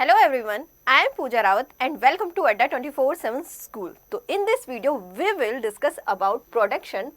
Hello everyone, I am Pooja Rawat and welcome to Adda 24/7 School. So in this video we will discuss about production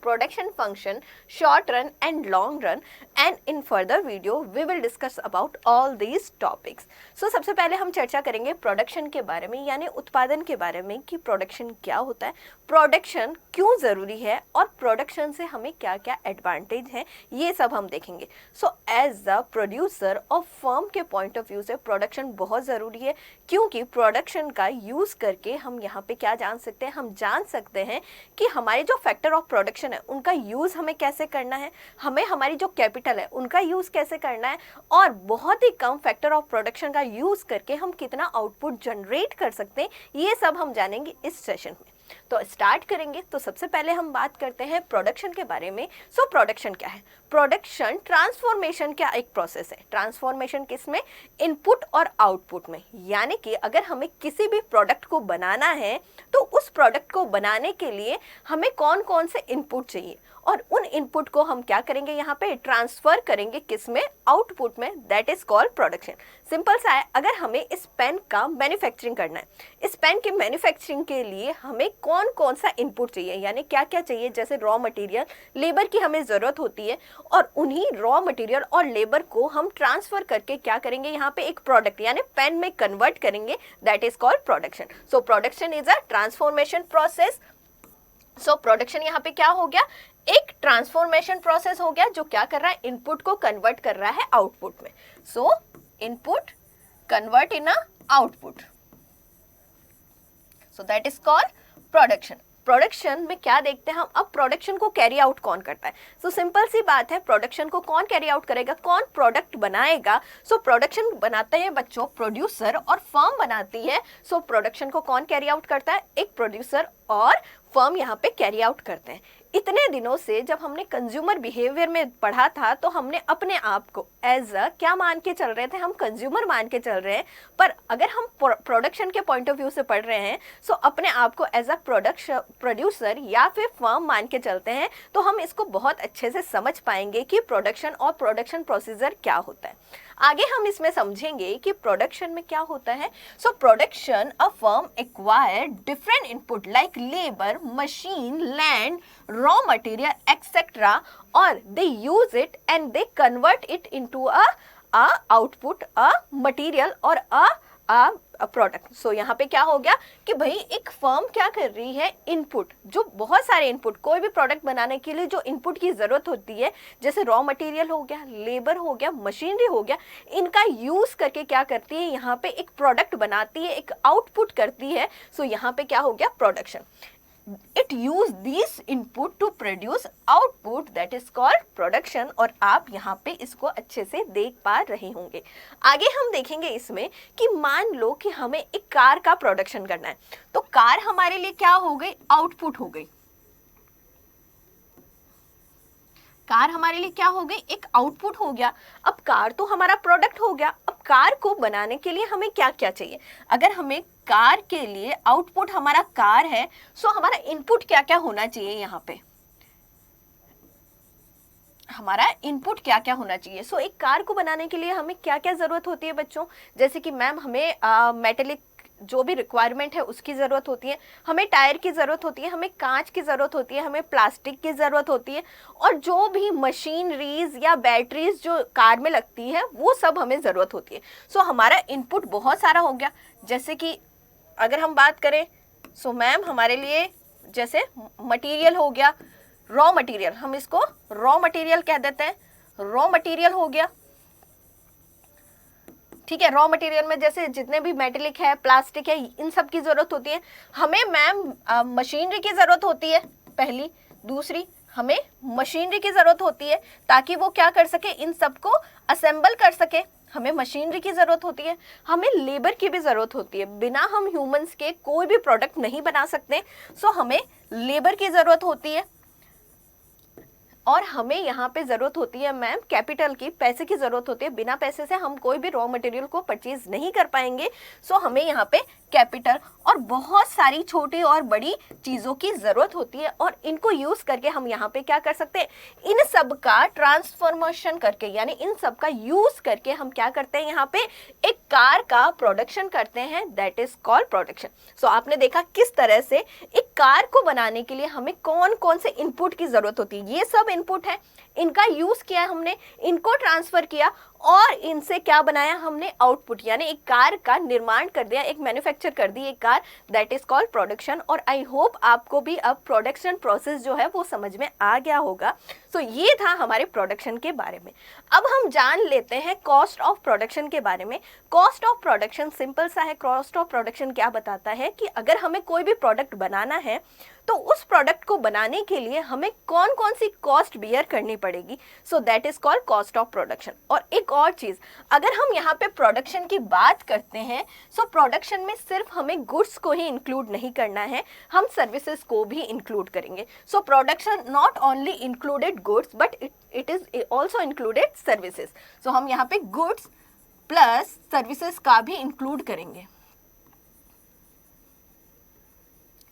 function, short run and long run, and in further video we will discuss about all these topics. So सबसे पहले हम चर्चा करेंगे production के बारे में, यानी उत्पादन के बारे में कि प्रोडक्शन क्या होता है, प्रोडक्शन क्यों ज़रूरी है और प्रोडक्शन से हमें क्या क्या एडवांटेज हैं, ये सब हम देखेंगे. So as the producer of firm के पॉइंट ऑफ व्यू से प्रोडक्शन बहुत ज़रूरी है, क्योंकि प्रोडक्शन का यूज़ करके हम यहाँ पे क्या जान सकते हैं, हम जान सकते हैं कि हमारे जो फैक्टर ऑफ प्रोडक्शन है उनका यूज़ हमें कैसे करना है, हमें हमारी जो कैपिटल है उनका यूज़ कैसे करना है, और बहुत ही कम फैक्टर ऑफ प्रोडक्शन का यूज़ करके हम कितना आउटपुट जनरेट कर सकते हैं, ये सब हम जानेंगे इस सेशन में. तो स्टार्ट करेंगे. तो सबसे पहले हम बात करते हैं प्रोडक्शन के बारे में. सो प्रोडक्शन क्या है? प्रोडक्शन ट्रांसफॉर्मेशन का एक प्रोसेस है. ट्रांसफॉर्मेशन किसमें? इनपुट और आउटपुट में. यानी कि अगर हमें किसी भी प्रोडक्ट को बनाना है तो उस प्रोडक्ट को बनाने के लिए हमें कौन कौन से इनपुट चाहिए और उन इनपुट को हम क्या करेंगे, यहाँ पे ट्रांसफर करेंगे किसमें? आउटपुट में. That is called production. Simple सा है. अगर हमें इस पेन का मैन्युफैक्चरिंग करना है, इस पेन के मैन्युफैक्चरिंग के लिए हमें कौन कौन सा इनपुट चाहिए, यानी क्या क्या चाहिए, जैसे रॉ मटेरियल, लेबर की हमें ज़रूरत होती है, और उन्हीं रॉ मटेरियल और लेबर को हम ट्रांसफर करके क्या करेंगे, यहाँ पे एक प्रोडक्ट यानी पेन में कन्वर्ट करेंगे. That is called production. So production is a transformation process. So production यहाँ पे क्या हो गया? एक ट्रांसफॉर्मेशन प्रोसेस हो गया जो क्या कर रहा है? इनपुट को कन्वर्ट कर रहा है आउटपुट में. सो input convert in a output. So that is called production. Production में क्या देखते हैं हम? अब प्रोडक्शन को कैरी आउट कौन करता है? सो सिंपल सी बात है, प्रोडक्शन को कौन कैरी आउट करेगा, कौन प्रोडक्ट बनाएगा? सो प्रोडक्शन बनाते हैं बच्चों प्रोड्यूसर और फर्म बनाती है. सो प्रोडक्शन को कौन कैरी आउट करता है? एक प्रोड्यूसर और फर्म यहाँ पे कैरी आउट करते हैं. इतने दिनों से जब हमने कंज्यूमर बिहेवियर में पढ़ा था तो हमने अपने आप को एज अ क्या मान के चल रहे थे? हम कंज्यूमर मान के चल रहे हैं. पर अगर हम प्रोडक्शन के पॉइंट ऑफ व्यू से पढ़ रहे हैं सो अपने आप को एज अ प्रोड्यूसर या फिर फर्म मान के चलते हैं, तो हम इसको बहुत अच्छे से समझ पाएंगे कि प्रोडक्शन और प्रोडक्शन प्रोसीजर क्या होता है. आगे हम इसमें समझेंगे कि प्रोडक्शन में क्या होता है. So production, a firm acquire different input like labour, machine, land, raw material etc, or they use it and they convert it into a output, a material or a product. So यहाँ पे क्या हो गया कि भाई एक firm क्या कर रही है, इनपुट, जो बहुत सारे इनपुट, कोई भी प्रोडक्ट बनाने के लिए जो इनपुट की ज़रूरत होती है, जैसे रॉ मटेरियल हो गया, लेबर हो गया, मशीनरी हो गया, इनका यूज़ करके क्या करती है, यहाँ पे एक प्रोडक्ट बनाती है, एक आउटपुट करती है. सो यहाँ पे क्या हो गया? Production. It use these input to produce output, that is called production. और आप यहाँ पे इसको अच्छे से देख पा रहे होंगे. आगे हम देखेंगे इसमें कि मान लो कि हमें एक कार का प्रोडक्शन करना है, तो कार हमारे लिए क्या हो गई? आउटपुट हो गई. कार हमारे लिए क्या हो गई? एक आउटपुट हो गया. अब कार तो हमारा प्रोडक्ट हो गया. अब कार को बनाने के लिए हमें क्या क्या चाहिए? अगर हमें कार के लिए आउटपुट हमारा कार है, सो हमारा इनपुट क्या क्या होना चाहिए? यहाँ पे हमारा इनपुट क्या क्या होना चाहिए? सो एक कार को बनाने के लिए हमें क्या क्या ज़रूरत होती है बच्चों? जैसे कि मैम हमें मेटेलिक जो भी रिक्वायरमेंट है उसकी ज़रूरत होती है, हमें टायर की ज़रूरत होती है, हमें कांच की ज़रूरत होती है, हमें प्लास्टिक की ज़रूरत होती है, और जो भी मशीनरीज या बैटरीज जो कार में लगती है वो सब हमें ज़रूरत होती है. सो हमारा इनपुट बहुत सारा हो गया. जैसे कि अगर हम बात करें, सो मैम हमारे लिए जैसे मटीरियल हो गया, रॉ मटीरियल, हम इसको रॉ मटीरियल कह देते हैं. रॉ मटीरियल हो गया, ठीक है. रॉ मटेरियल में जैसे जितने भी मेटेलिक है, प्लास्टिक है, इन सब की ज़रूरत होती है. हमें मैम मशीनरी की ज़रूरत होती है पहली. दूसरी, हमें मशीनरी की ज़रूरत होती है ताकि वो क्या कर सके, इन सबको असेंबल कर सके. हमें मशीनरी की ज़रूरत होती है. हमें लेबर की भी ज़रूरत होती है. बिना हम ह्यूमंस के कोई भी प्रोडक्ट नहीं बना सकते. सो हमें लेबर की ज़रूरत होती है. और हमें यहाँ पे ज़रूरत होती है मैम कैपिटल की, पैसे की ज़रूरत होती है। बिना पैसे से हम कोई भी रॉ मटेरियल को परचेज नहीं कर पाएंगे। सो हमें यहाँ पे कैपिटल और बहुत सारी छोटी और बड़ी चीज़ों की ज़रूरत होती है, और इनको यूज़ करके हम यहाँ पे क्या कर सकते हैं, इन सब का ट्रांसफॉर्मेशन करके, यानी इन सब का यूज़ करके हम क्या करते हैं, यहाँ पे एक कार का प्रोडक्शन करते हैं, दैट इज कॉल्ड प्रोडक्शन। सो आपने देखा किस तरह से एक कार को बनाने के लिए हमें कौन कौन से इनपुट की ज़रूरत होती है। ये सब इनपुट है, इनका यूज़ किया हमने, इनको ट्रांसफ़र किया और इनसे क्या बनाया हमने, आउटपुट, यानी एक कार का निर्माण कर दिया, एक मैन्युफैक्चर कर दी एक car, that is called production. और आई होप आपको भी अब प्रोडक्शन प्रोसेस जो है वो समझ में आ गया होगा। सो ये था हमारे प्रोडक्शन के बारे में। अब हम जान लेते हैं कॉस्ट ऑफ प्रोडक्शन के बारे में। कॉस्ट ऑफ प्रोडक्शन सिंपल सा है। कॉस्ट ऑफ प्रोडक्शन क्या बताता है कि अगर हमें कोई भी प्रोडक्ट बनाना है तो उस प्रोडक्ट को बनाने के लिए हमें कौन कौन सी कॉस्ट बियर करनी पड़ेगी। So that is called cost of production. और एक और चीज, अगर हम यहाँ पे प्रोडक्शन की बात करते हैं, सो प्रोडक्शन में सिर्फ हमें गुड्स को ही इंक्लूड नहीं करना है, हम सर्विसेज को भी इंक्लूड करेंगे। So production not only included goods but it is also included services. So हम यहाँ पे गुड्स प्लस सर्विसेज का भी इंक्लूड करेंगे,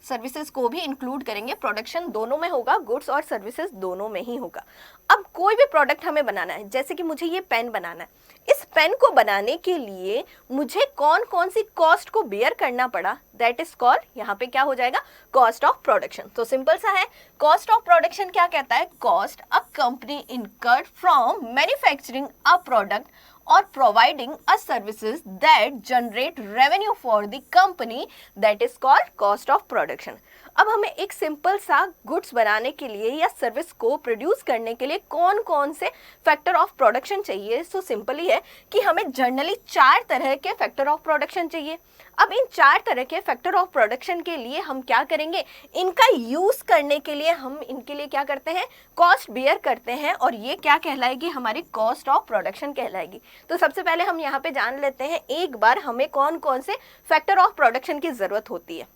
सर्विसेज को भी इंक्लूड करेंगे। प्रोडक्शन दोनों में होगा, गुड्स और सर्विसेज दोनों में ही होगा। अब कोई भी प्रोडक्ट हमें बनाना है, जैसे कि मुझे ये पेन बनाना है, इस पेन को बनाने के लिए मुझे कौन कौन सी कॉस्ट को बेयर करना पड़ा, दैट इज कॉल्ड, यहाँ पे क्या हो जाएगा, कॉस्ट ऑफ प्रोडक्शन। तो सिंपल सा है, कॉस्ट ऑफ प्रोडक्शन क्या कहता है, cost a company incurred from manufacturing a product or providing a services that generate revenue for the company, that is called cost of production। अब हमें एक simple सा गुड्स बनाने के लिए या सर्विस को प्रोड्यूस करने के लिए कौन कौन से फैक्टर ऑफ प्रोडक्शन चाहिए। सो सिंपल ही है कि हमें जनरली 4 तरह के फैक्टर ऑफ प्रोडक्शन चाहिए। अब इन 4 तरह के फैक्टर ऑफ प्रोडक्शन के लिए हम क्या करेंगे, इनका यूज करने के लिए हम इनके लिए क्या करते हैं, कॉस्ट बियर करते हैं, और ये क्या कहलाएगी, हमारी कॉस्ट ऑफ प्रोडक्शन कहलाएगी। तो सबसे पहले हम यहाँ पे जान लेते हैं एक बार हमें कौन कौन से फैक्टर ऑफ प्रोडक्शन की जरूरत होती है।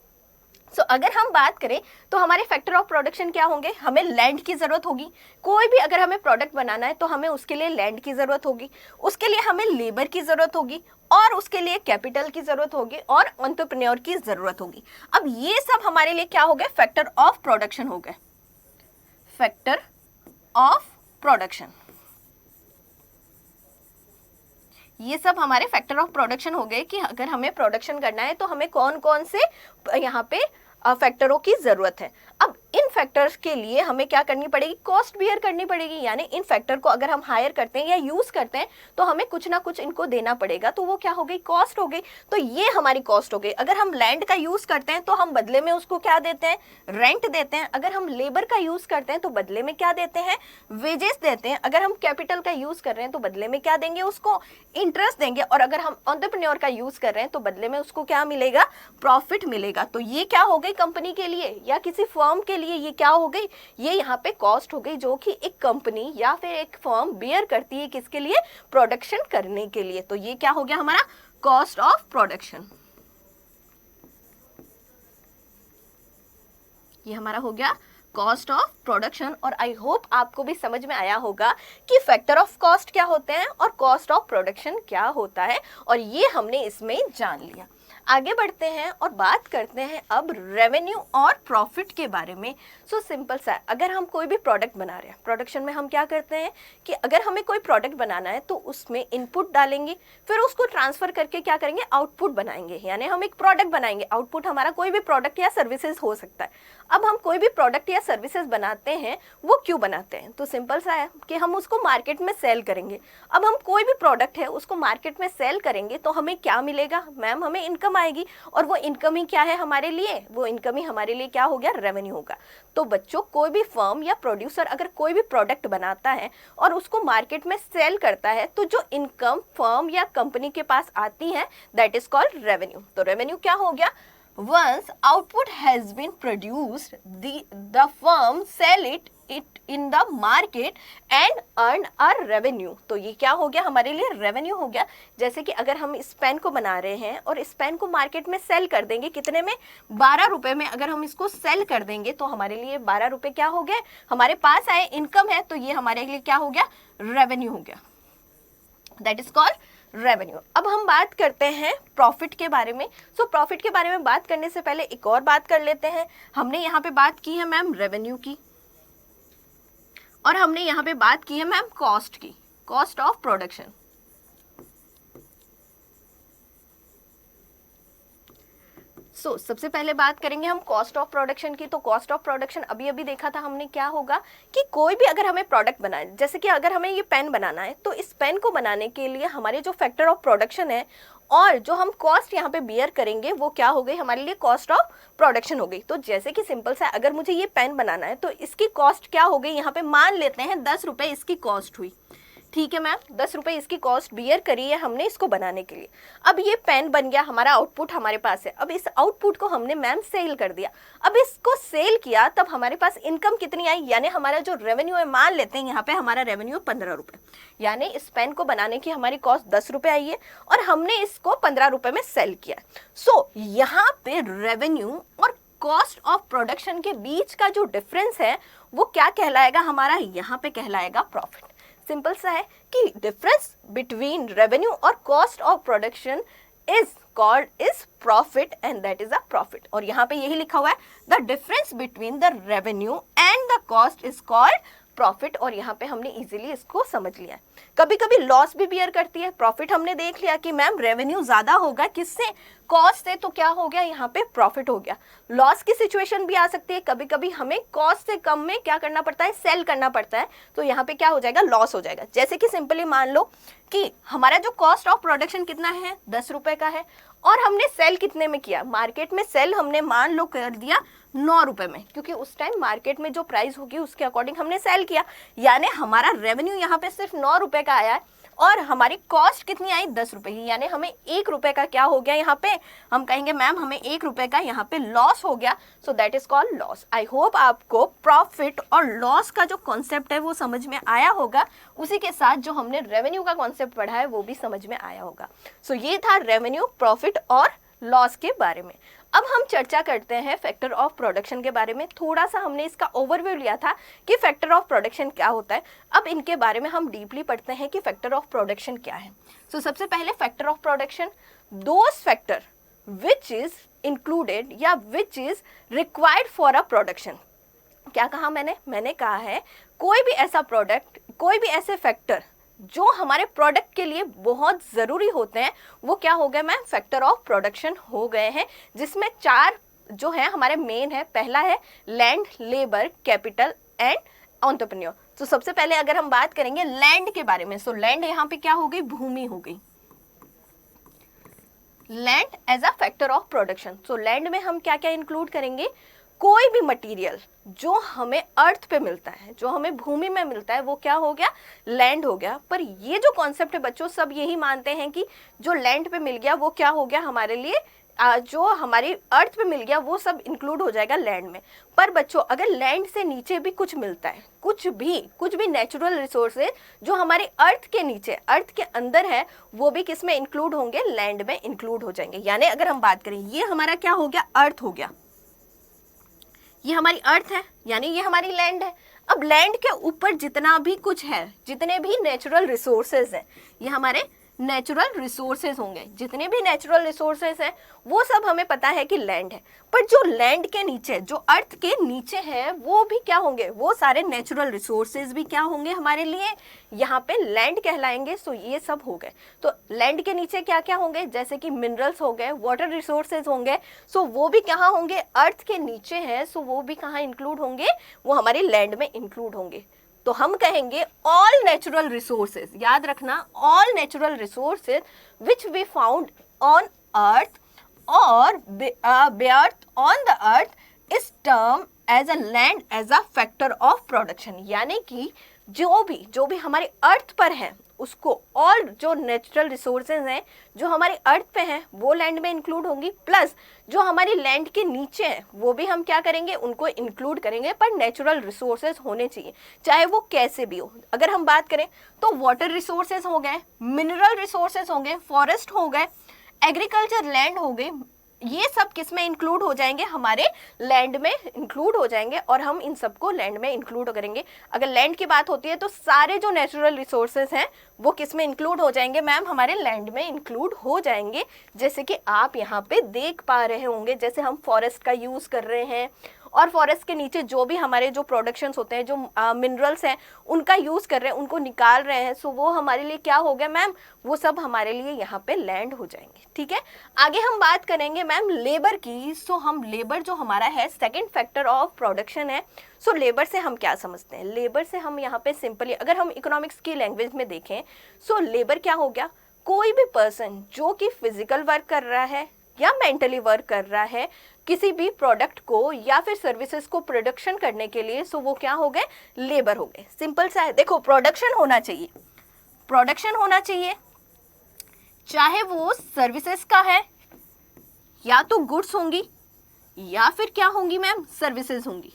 सो अगर हम बात करें तो हमारे फैक्टर ऑफ प्रोडक्शन क्या होंगे, हमें लैंड की ज़रूरत होगी। कोई भी अगर हमें प्रोडक्ट बनाना है तो हमें उसके लिए लैंड की ज़रूरत होगी, उसके लिए हमें लेबर की ज़रूरत होगी, और उसके लिए कैपिटल की ज़रूरत होगी, और एंटरप्रेन्योर की ज़रूरत होगी। अब ये सब हमारे लिए क्या हो गए, फैक्टर ऑफ प्रोडक्शन हो गए, फैक्टर ऑफ प्रोडक्शन। ये सब हमारे फैक्टर ऑफ प्रोडक्शन हो गए कि अगर हमें प्रोडक्शन करना है तो हमें कौन कौन से यहाँ पे फैक्टरों की ज़रूरत है। अब इन फैक्टर्स के लिए हमें क्या करनी पड़ेगी, कॉस्ट बियर करनी पड़ेगी। यानी इन फैक्टर को अगर हम हायर करते हैं या यूज़ करते हैं तो हमें कुछ ना कुछ इनको देना पड़ेगा, तो वो क्या हो गई, कॉस्ट हो गई। तो ये हमारी कॉस्ट हो गई। अगर हम लैंड का यूज़ करते हैं तो हम बदले में उसको क्या देते हैं, रेंट देते हैं। अगर हम लेबर का यूज़ करते हैं तो बदले में क्या देते हैं, वेजेस देते हैं। अगर हम कैपिटल का यूज़ कर रहे हैं तो बदले में क्या देंगे, उसको इंटरेस्ट देंगे। और अगर हम एंटरप्रेन्योर का यूज़ कर रहे हैं तो बदले में उसको क्या मिलेगा, प्रॉफिट मिलेगा। तो ये क्या हो गई, कंपनी के लिए या किसी फर्म के लिए ये क्या हो गई, ये यहाँ पे कॉस्ट हो गई, जो कि एक कंपनी या फिर एक फर्म बियर करती है किसके लिए, प्रोडक्शन करने के लिए। तो ये क्या हो गया हमारा कॉस्ट ऑफ प्रोडक्शन। ये हमारा हो गया कॉस्ट ऑफ प्रोडक्शन। और आई होप आपको भी समझ में आया होगा कि फैक्टर ऑफ कॉस्ट क्या होते हैं और कॉस्ट ऑफ प्रोडक्शन क्या होता है, और ये हमने इसमें जान लिया। आगे बढ़ते हैं और बात करते हैं अब रेवेन्यू और प्रॉफिट के बारे में। सो सिंपल सा, अगर हम कोई भी प्रोडक्ट बना रहे हैं, प्रोडक्शन में हम क्या करते हैं कि अगर हमें कोई प्रोडक्ट बनाना है तो उसमें इनपुट डालेंगे, फिर उसको ट्रांसफर करके क्या करेंगे, आउटपुट बनाएंगे। यानी हम एक प्रोडक्ट बनाएंगे, आउटपुट हमारा कोई भी प्रोडक्ट या सर्विसेज हो सकता है। अब हम कोई भी प्रोडक्ट या सर्विसेज बनाते हैं, वो क्यों बनाते हैं, तो सिंपल सा है कि हम उसको मार्केट में सेल करेंगे। अब हम कोई भी प्रोडक्ट है उसको मार्केट में सेल करेंगे तो हमें क्या मिलेगा, मैम हमें इनकम आएगी। और वो इनकम ही क्या है हमारे लिए, वो इनकम ही हमारे लिए क्या हो गया, रेवेन्यू होगा। तो बच्चों, कोई भी फर्म या प्रोड्यूसर अगर कोई भी प्रोडक्ट बनाता है और उसको मार्केट में सेल करता है, तो जो इनकम फर्म या कंपनी के पास आती है, दैट इज कॉल्ड रेवेन्यू। तो रेवेन्यू क्या हो गया, once output has been produced, the firm sell it it in the market and earn our revenue. तो ये क्या हो गया, हमारे लिए रेवेन्यू हो गया। जैसे कि अगर हम इस पेन को बना रहे हैं और इस पेन को मार्केट में सेल कर देंगे, कितने में, 12 रुपए में अगर हम इसको सेल कर देंगे तो हमारे लिए 12 रुपए क्या हो गए, हमारे पास आए, इनकम है, तो ये हमारे लिए क्या हो गया, रेवेन्यू हो गया, दैट इज कॉल्ड रेवेन्यू। अब हम बात करते हैं प्रॉफिट के बारे में। सो प्रॉफिट के बारे में बात करने से पहले एक और बात कर लेते हैं। हमने यहाँ पे बात की है मैम रेवेन्यू की, और हमने यहाँ पे बात की है मैम कॉस्ट की, कॉस्ट ऑफ प्रोडक्शन। सबसे पहले बात करेंगे हम कॉस्ट ऑफ प्रोडक्शन की। तो कॉस्ट ऑफ प्रोडक्शन अभी अभी देखा था हमने, क्या होगा कि कोई भी अगर हमें प्रोडक्ट बनाए, जैसे कि अगर हमें ये पेन बनाना है तो इस पेन को बनाने के लिए हमारे जो फैक्टर ऑफ प्रोडक्शन है और जो हम कॉस्ट यहाँ पे बियर करेंगे वो क्या हो गई, हमारे लिए कॉस्ट ऑफ प्रोडक्शन हो गई। तो जैसे कि सिंपल सा, अगर मुझे ये पेन बनाना है तो इसकी कॉस्ट क्या हो गई, यहाँ पे मान लेते हैं 10 रुपए इसकी कॉस्ट हुई, ठीक है मैम, 10 रुपए इसकी कॉस्ट बियर करी है हमने इसको बनाने के लिए। अब ये पेन बन गया, हमारा आउटपुट हमारे पास है। अब इस आउटपुट को हमने मैम सेल कर दिया। अब इसको सेल किया तब हमारे पास इनकम कितनी आई, यानी हमारा जो रेवेन्यू है, मान लेते हैं यहाँ पे हमारा रेवेन्यू 15 रुपए, यानी इस पेन को बनाने की हमारी कॉस्ट 10 रुपए आई है और हमने इसको 15 रुपए में सेल किया। सो यहाँ पे रेवेन्यू और कॉस्ट ऑफ प्रोडक्शन के बीच का जो डिफरेंस है वो क्या कहलाएगा, हमारा यहाँ पे कहलाएगा प्रॉफिट। सिंपल सा है कि डिफरेंस बिटवीन रेवेन्यू और cost of production is called is profit and that is a profit. और यहाँ पे यही लिखा हुआ है, the difference between the revenue and the cost is called profit. और यहाँ पे हमने इजीली इसको समझ लिया। कभी कभी लॉस भी बियर करती है। प्रॉफिट हमने देख लिया कि मैम रेवेन्यू ज्यादा होगा किससे, कॉस्ट से, तो क्या हो गया, यहाँ पे प्रॉफिट हो गया। लॉस की सिचुएशन भी आ सकती है, कभी कभी हमें कॉस्ट से कम में क्या करना पड़ता है, सेल करना पड़ता है, तो यहाँ पे क्या हो जाएगा, लॉस हो जाएगा। जैसे कि सिंपली मान लो कि हमारा जो कॉस्ट ऑफ प्रोडक्शन कितना है, 10 रुपए का है, और हमने सेल कितने में किया, मार्केट में सेल हमने मान लो कर दिया 9 रुपए में, क्योंकि उस टाइम मार्केट में जो प्राइस होगी उसके अकॉर्डिंग हमने सेल किया, यानी हमारा रेवेन्यू यहाँ पे सिर्फ 9 रुपए का आया है और हमारी कॉस्ट कितनी आई, 10 रुपए की, यानी हमें 1 रुपए का क्या हो गया, यहाँ पे हम कहेंगे मैम हमें 1 रुपए का यहाँ पे लॉस हो गया। So that is called loss. I hope आपको प्रॉफिट और लॉस का जो कॉन्सेप्ट है वो समझ में आया होगा, उसी के साथ जो हमने रेवेन्यू का कॉन्सेप्ट पढ़ा है वो भी समझ में आया होगा। सो ये था रेवेन्यू, प्रॉफिट और लॉस के बारे में। अब हम चर्चा करते हैं फैक्टर ऑफ प्रोडक्शन के बारे में। थोड़ा सा हमने इसका ओवरव्यू लिया था कि फैक्टर ऑफ प्रोडक्शन क्या होता है। अब इनके बारे में हम डीपली पढ़ते हैं कि फैक्टर ऑफ प्रोडक्शन क्या है। सबसे पहले factor of production, those factor which is included या which is required for a production. क्या कहा मैंने कहा है कोई भी ऐसा प्रोडक्ट, कोई भी ऐसे फैक्टर जो हमारे प्रोडक्ट के लिए बहुत ज़रूरी होते हैं वो क्या हो गए मैम, फैक्टर ऑफ प्रोडक्शन हो गए हैं, जिसमें 4 जो है हमारे मेन है। पहला है land, labour, capital and entrepreneur. तो सबसे पहले अगर हम बात करेंगे लैंड के बारे में, सो लैंड यहाँ पे क्या हो गई, भूमि हो गई, land as a factor of production. So land में हम क्या क्या इंक्लूड करेंगे, कोई भी मटेरियल जो हमें अर्थ पे मिलता है, जो हमें भूमि में मिलता है, वो क्या हो गया, लैंड हो गया। पर ये जो कॉन्सेप्ट है बच्चों, सब यही मानते हैं कि जो लैंड पे मिल गया वो क्या हो गया हमारे लिए, जो हमारी अर्थ पे मिल गया वो सब इंक्लूड हो जाएगा लैंड में। पर बच्चों अगर लैंड से नीचे भी कुछ मिलता है, कुछ भी नेचुरल रिसोर्सेज जो हमारे अर्थ के नीचे, अर्थ के अंदर है, वो भी किस में इंक्लूड होंगे, लैंड में इंक्लूड हो जाएंगे। यानी अगर हम बात करें, ये हमारा क्या हो गया, अर्थ हो गया, ये हमारी अर्थ है, यानी ये हमारी लैंड है। अब लैंड के ऊपर जितना भी कुछ है, जितने भी नेचुरल रिसोर्सेज हैं, ये हमारे नेचुरल रिसोर्सेज होंगे। जितने भी नेचुरल रिसोर्सेज हैं वो सब हमें पता है कि लैंड है। पर जो लैंड के नीचे, जो अर्थ के नीचे है, वो भी क्या होंगे, वो सारे नेचुरल रिसोर्सेज भी क्या होंगे हमारे लिए, यहाँ पे लैंड कहलाएंगे। सो ये सब हो गए। तो लैंड के नीचे क्या क्या होंगे, जैसे कि मिनरल्स हो गए, वाटर रिसोर्सेज होंगे, सो वो भी कहाँ होंगे, अर्थ के नीचे है, सो वो भी कहाँ इंक्लूड होंगे, वो हमारी लैंड में इंक्लूड होंगे। तो हम कहेंगे ऑल नेचुरल रिसोर्सेज, याद रखना, all natural resources which we found on earth और बेअर्थ on the earth is term as a land as a factor of production. यानी कि जो भी हमारे अर्थ पर है उसको, और जो नेचुरल रिसोर्सेज हैं जो हमारी अर्थ पे हैं वो लैंड में इंक्लूड होंगी, प्लस जो हमारी लैंड के नीचे हैं वो भी हम क्या करेंगे, उनको इंक्लूड करेंगे, पर नेचुरल रिसोर्सेज होने चाहिए, चाहे वो कैसे भी हो। अगर हम बात करें तो वाटर रिसोर्सेज हो गए, मिनरल रिसोर्सेज हो गए, फॉरेस्ट हो गए, एग्रीकल्चर लैंड हो गए, ये सब किस में इंक्लूड हो जाएंगे, हमारे लैंड में इंक्लूड हो जाएंगे, और हम इन सबको लैंड में इंक्लूड करेंगे। अगर लैंड की बात होती है तो सारे जो नेचुरल रिसोर्सेज हैं वो किस में इंक्लूड हो जाएंगे मैम, हमारे लैंड में इंक्लूड हो जाएंगे। जैसे कि आप यहाँ पे देख पा रहे होंगे, जैसे हम फॉरेस्ट का यूज़ कर रहे हैं, और फॉरेस्ट के नीचे जो भी हमारे जो प्रोडक्शंस होते हैं, जो मिनरल्स हैं उनका यूज़ कर रहे हैं, उनको निकाल रहे हैं, सो वो हमारे लिए क्या हो गया मैम, वो सब हमारे लिए यहाँ पे लैंड हो जाएंगे। ठीक है, आगे हम बात करेंगे मैम लेबर की। सो हम लेबर जो हमारा है सेकेंड फैक्टर ऑफ प्रोडक्शन है। सो लेबर से हम क्या समझते हैं, लेबर से हम यहाँ पे सिंपली अगर हम इकोनॉमिक्स की लैंग्वेज में देखें, सो लेबर क्या हो गया, कोई भी पर्सन जो कि फिजिकल वर्क कर रहा है या मेंटली वर्क कर रहा है किसी भी प्रोडक्ट को या फिर सर्विसेज को प्रोडक्शन करने के लिए, सो वो क्या हो गए, लेबर हो गए। सिंपल सा है, देखो प्रोडक्शन होना चाहिए, प्रोडक्शन होना चाहिए, चाहे वो सर्विसेज का है, या तो गुड्स होंगी या फिर क्या होंगी मैम, सर्विसेज होंगी,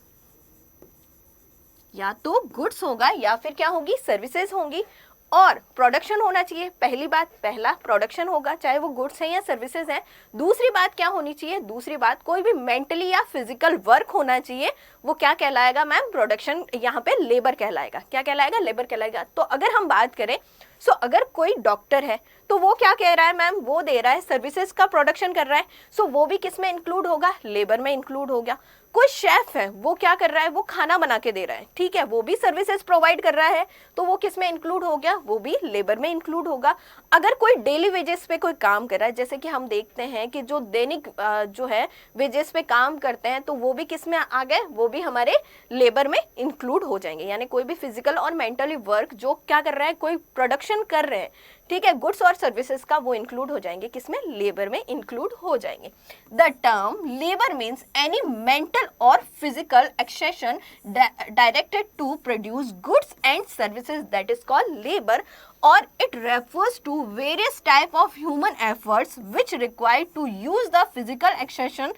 या तो गुड्स होगा या फिर क्या होगी, सर्विसेज होंगी, और प्रोडक्शन होना चाहिए। पहली बात, पहला प्रोडक्शन होगा, चाहे वो गुड्स हैं या सर्विसेज हैं। दूसरी बात क्या होनी चाहिए, दूसरी बात कोई भी मेंटली या फिजिकल वर्क होना चाहिए, वो क्या कहलाएगा मैम, प्रोडक्शन, यहाँ पे लेबर कहलाएगा। क्या कहलाएगा, लेबर कहलाएगा। तो अगर हम बात करें, सो अगर कोई डॉक्टर है तो वो क्या कह रहा है मैम, वो दे रहा है सर्विसेज का प्रोडक्शन कर रहा है, सो वो भी किस में इंक्लूड होगा, लेबर में इंक्लूड हो गया। कोई शेफ है वो क्या कर रहा है, वो खाना बना के दे रहा है, ठीक है, वो भी सर्विसेज प्रोवाइड कर रहा है, तो वो किस में इंक्लूड हो गया, वो भी लेबर में इंक्लूड होगा। अगर कोई डेली वेजेस पे कोई काम कर रहा है, जैसे कि हम देखते हैं कि जो दैनिक जो है वेजेस पे काम करते हैं, तो वो भी किस में आ गए, वो भी हमारे लेबर में इंक्लूड हो जाएंगे। यानी कोई भी फिजिकल और मेंटली वर्क जो क्या कर रहा है, कोई प्रोडक्शन कर रहे हैं, ठीक है, गुड्स और सर्विसेज का, वो इंक्लूड हो जाएंगे किसमें, लेबर में इंक्लूड हो जाएंगे। The term labour means any mental और physical exertion directed to produce goods and services, that is called labour, or it refers to various type of human efforts which require to use the physical exertion,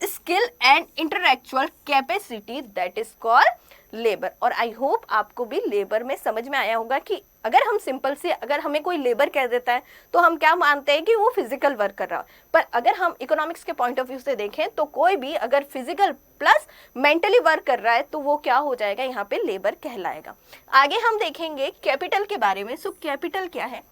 skill and intellectual capacity, that is called labour. और I hope आपको भी labour में समझ में आया होगा कि अगर हम सिंपल से, अगर हमें कोई लेबर कह देता है तो हम क्या मानते हैं कि वो फिजिकल वर्क कर रहा है, पर अगर हम इकोनॉमिक्स के पॉइंट ऑफ व्यू से देखें तो कोई भी अगर फिजिकल प्लस मेंटली वर्क कर रहा है तो वो क्या हो जाएगा, यहाँ पे लेबर कहलाएगा। आगे हम देखेंगे कैपिटल के बारे में। सो कैपिटल क्या है,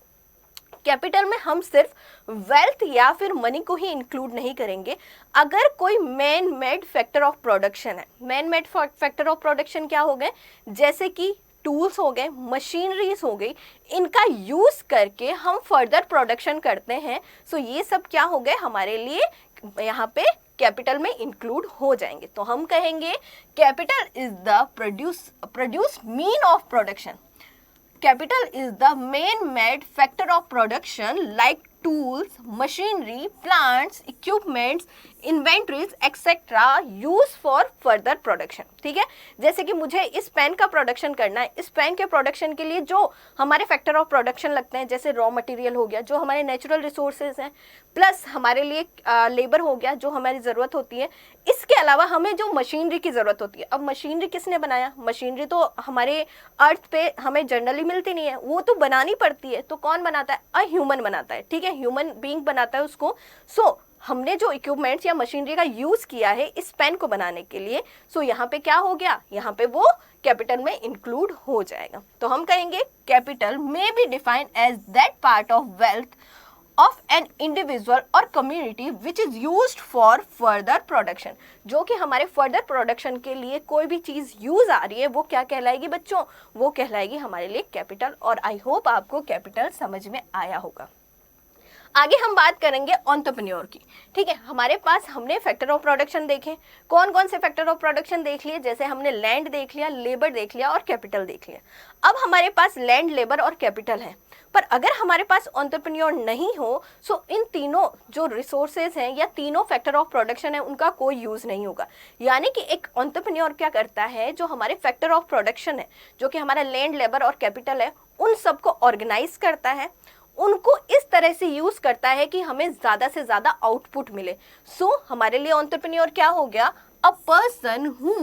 कैपिटल में हम सिर्फ वेल्थ या फिर मनी को ही इंक्लूड नहीं करेंगे। अगर कोई man made factor of production है, man made factor of production क्या हो गए, जैसे कि टूल्स हो गए, मशीनरीज हो गई, इनका यूज करके हम फर्दर प्रोडक्शन करते हैं, सो ये सब क्या हो गए हमारे लिए यहाँ पे कैपिटल में इंक्लूड हो जाएंगे। तो हम कहेंगे capital is the produce mean of production. Capital is the main made factor of production like tools, machinery, plants, equipments, inventories, etc. use for further production। ठीक है, जैसे कि मुझे इस पेन का प्रोडक्शन करना है, इस पेन के प्रोडक्शन के लिए जो हमारे फैक्टर ऑफ प्रोडक्शन लगते हैं, जैसे रॉ मटेरियल हो गया, जो हमारे नेचुरल रिसोर्सेज हैं, प्लस हमारे लिए लेबर हो गया जो हमारी ज़रूरत होती है, इसके अलावा हमें जो मशीनरी की ज़रूरत होती है। अब मशीनरी किसने बनाया, मशीनरी तो हमारे अर्थ पे हमें जनरली मिलती नहीं है, वो तो बनानी पड़ती है, तो कौन बनाता है, अ ह्यूमन बनाता है, ठीक है, ह्यूमन बीइंग बनाता है उसको। सो हमने जो इक्विपमेंट्स या मशीनरी का यूज किया है इस पेन को बनाने के लिए, सो यहाँ पे क्या हो गया, यहाँ पे वो कैपिटल में इंक्लूड हो जाएगा। तो हम कहेंगे capital may be defined as that part of wealth of an individual or community which is used for further production। जो कि हमारे further production के लिए कोई भी चीज़ यूज आ रही है वो क्या कहलाएगी बच्चों, वो कहलाएगी हमारे लिए कैपिटल। और आई होप आपको कैपिटल समझ में आया होगा। आगे हम बात करेंगे एंटरप्रेन्योर की। ठीक है, हमारे पास हमने फैक्टर ऑफ प्रोडक्शन देखे, कौन कौन से फैक्टर ऑफ प्रोडक्शन देख लिए, जैसे हमने लैंड देख लिया, लेबर देख लिया और कैपिटल देख लिया। अब हमारे पास लैंड, लेबर और कैपिटल है, पर अगर हमारे पास एंटरप्रेन्योर नहीं हो, सो इन तीनों जो रिसोर्सेज हैं या तीनों फैक्टर ऑफ प्रोडक्शन है उनका कोई यूज नहीं होगा। यानी कि एक एंटरप्रेन्योर क्या करता है, जो हमारे फैक्टर ऑफ प्रोडक्शन है, जो कि हमारा लैंड, लेबर और कैपिटल है, उन सबको ऑर्गेनाइज करता है, उनको इस तरह से यूज करता है कि हमें ज्यादा से ज्यादा आउटपुट मिले। सो हमारे लिए एंटरप्रेन्योर क्या हो गया? A person who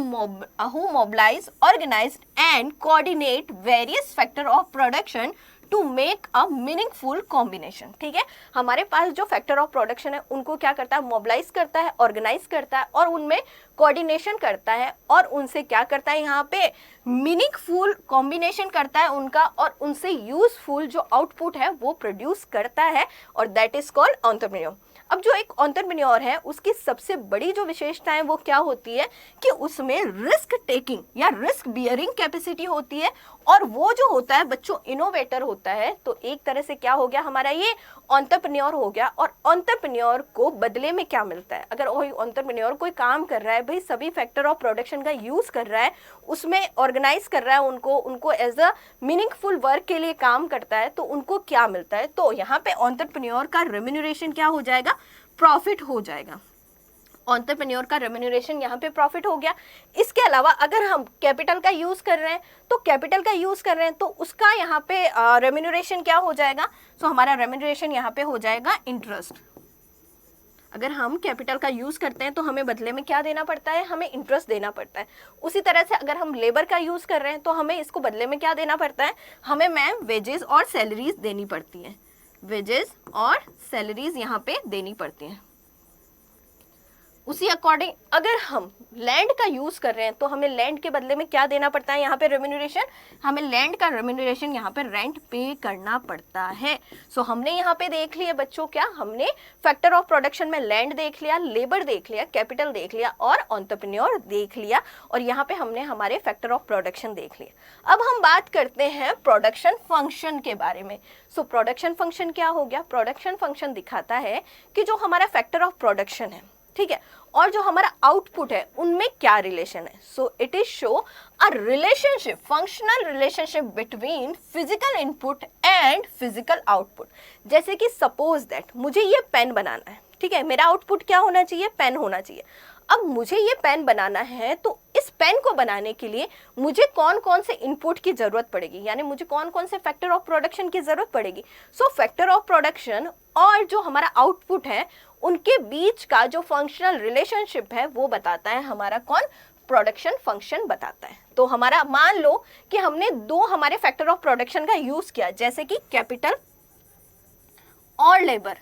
mobilize, organize and coordinate various factor of production to make a meaningful combination। ठीक है, हमारे पास जो फैक्टर ऑफ प्रोडक्शन है उनको क्या करता है? मोबिलाइज करता है, ऑर्गेनाइज करता है और उनमें कोऑर्डिनेशन करता है और उनसे क्या करता है? यहाँ पे मीनिंगफुल कॉम्बिनेशन करता है उनका और उनसे यूजफुल जो आउटपुट है वो प्रोड्यूस करता है और दैट इज कॉल्ड एंटरप्रेन्योर। अब जो एक एंटरप्रेन्योर है उसकी सबसे बड़ी जो विशेषता है वो क्या होती है कि उसमें रिस्क टेकिंग या रिस्क बियरिंग कैपेसिटी होती है और वो जो होता है बच्चों इनोवेटर होता है। तो एक तरह से क्या हो गया हमारा? ये एंटरप्रेन्योर हो गया। और एंटरप्रेन्योर को बदले में क्या मिलता है? अगर वही एंटरप्रेन्योर कोई काम कर रहा है, भाई सभी फैक्टर ऑफ प्रोडक्शन का यूज कर रहा है, उसमें ऑर्गेनाइज कर रहा है उनको एज अ मीनिंगफुल वर्क के लिए काम करता है, तो उनको क्या मिलता है? तो यहाँ पे एंटरप्रेन्योर का रेम्यूनरेशन क्या हो जाएगा? प्रॉफिट हो जाएगा। एंटरप्रेन्योर का रेम्यूनरेशन यहाँ पे प्रॉफिट हो गया। इसके अलावा अगर हम कैपिटल का यूज कर रहे हैं तो उसका यहाँ पे रेम्यूनरेशन क्या हो जाएगा? सो हमारा रेम्यूनरेशन यहाँ पे हो जाएगा इंटरेस्ट। अगर हम कैपिटल का यूज करते हैं तो हमें बदले में क्या देना पड़ता है? हमें इंटरेस्ट देना पड़ता है। उसी तरह से अगर हम लेबर का यूज कर रहे हैं तो हमें इसको बदले में क्या देना पड़ता है? हमें मैम वेजेस और सैलरीज देनी पड़ती है। वेजेस और सैलरीज यहाँ पे देनी पड़ती हैं। उसी अकॉर्डिंग अगर हम लैंड का यूज कर रहे हैं तो हमें लैंड के बदले में क्या देना पड़ता है? यहाँ पे रेम्यूनरेशन, हमें लैंड का रेम्यूनरेशन यहाँ पे रेंट पे करना पड़ता है। सो हमने यहाँ पे देख लिया बच्चों, क्या हमने फैक्टर ऑफ प्रोडक्शन में लैंड देख लिया, लेबर देख लिया, कैपिटल देख लिया और एंटरप्रेन्योर देख लिया और यहाँ पे हमने हमारे फैक्टर ऑफ प्रोडक्शन देख लिया। अब हम बात करते हैं प्रोडक्शन फंक्शन के बारे में। सो प्रोडक्शन फंक्शन क्या हो गया? प्रोडक्शन फंक्शन दिखाता है कि जो हमारा फैक्टर ऑफ प्रोडक्शन है, ठीक है, और जो हमारा आउटपुट है उनमें क्या रिलेशन है। So it is show a relationship, functional relationship between physical input and physical output. जैसे कि सपोज दैट मुझे ये पेन बनाना है, ठीक है, मेरा आउटपुट क्या होना चाहिए? पेन होना चाहिए। अब मुझे ये पेन बनाना है तो इस पेन को बनाने के लिए मुझे कौन कौन से इनपुट की जरूरत पड़ेगी, यानी मुझे कौन कौन से फैक्टर ऑफ प्रोडक्शन की जरूरत पड़ेगी। सो फैक्टर ऑफ प्रोडक्शन और जो हमारा आउटपुट है उनके बीच का जो फंक्शनल रिलेशनशिप है वो बताता है हमारा कौन? प्रोडक्शन फंक्शन बताता है। तो हमारा मान लो कि हमने दो हमारे फैक्टर ऑफ प्रोडक्शन का यूज किया, जैसे कि कैपिटल और लेबर।